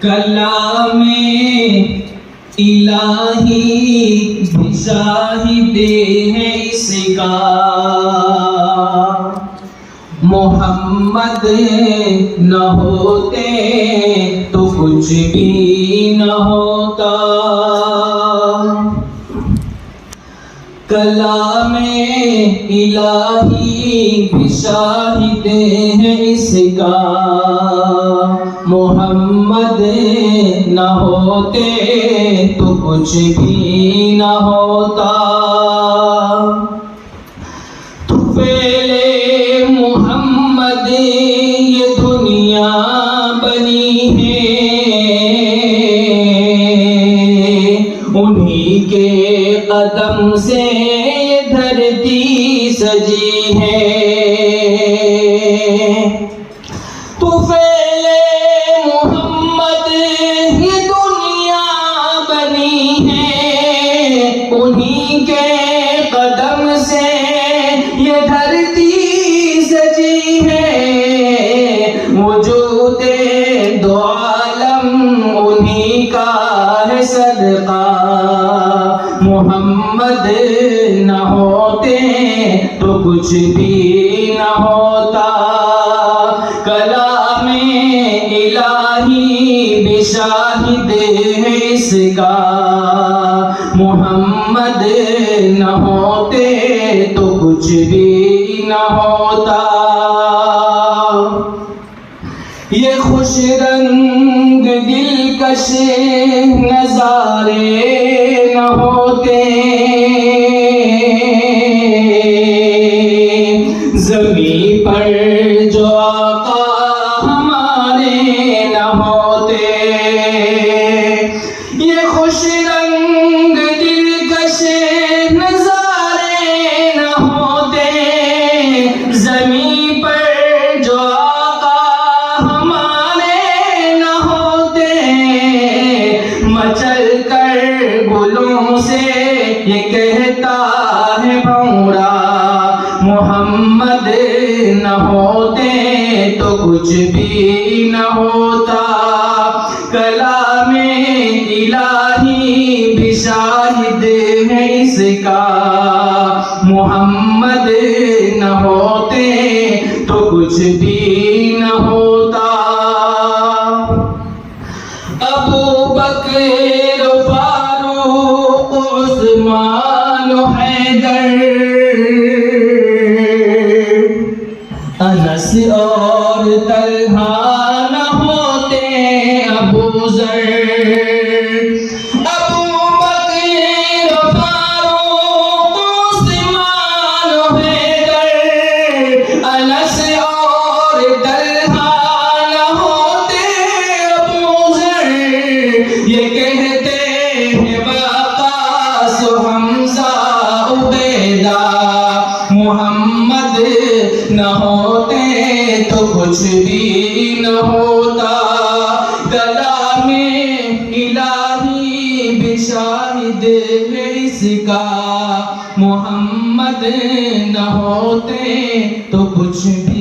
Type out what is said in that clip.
کلام الہی بھی شاہد ہے اس کا، محمد نہ ہوتے تو کچھ بھی نہ ہوتا۔ کلام الہی بھی شاہد ہے اس کا، محمد نہ ہوتے تو کچھ بھی نہ ہوتا۔ تو پہلے محمد یہ دنیا بنی ہے، انہی کے قدم سے یہ دھرتی سجی ہے۔ تو پہلے محمد یہ دنیا بنی ہے، انہی کے قدم سے یہ دھرتی سجی ہے۔ وجود دو عالم انہی کا ہے صدقہ، محمد نہ ہوتے تو کچھ بھی نہ ہوتا۔ کلام الہی بھی شاہد ہے اس کا، محمد نہ ہوتے تو کچھ بھی نہ ہوتا۔ یہ خوش رنگ دلکش نظارے نہ ہوتے، زمین پر جو آقا ہمارے نہ ہوتے۔ یہ خوش رنگ دلکش نظارے نہ ہوتے، زمین پر جو آقا ہمارے نہ ہوتے۔ مچل کر گلوں سے یہ کہتا ہے بھونرا، محمد نہ ہوتے تو کچھ بھی نہ ہوتا۔ کلام الہی بھی شاہد ہے اس کا، محمد نہ ہوتے تو کچھ بھی نہ ہوتا۔ ابو بکر فاروق عثمان حیدر، انس اور طلحہ نہ ہوتے ابو ذر۔ ابو بکر فاروق عثمان حیدر، انس اور طلحہ نہ ہوتے ابو ذر۔ یہ کہتے ہیں وقاص حمزہ عبیدہ، محمد نہ ہوتے تو کچھ بھی نہ ہوتا۔ کلام الہی بھی شاہد ہے اس کا، محمد نہ ہوتے تو کچھ بھی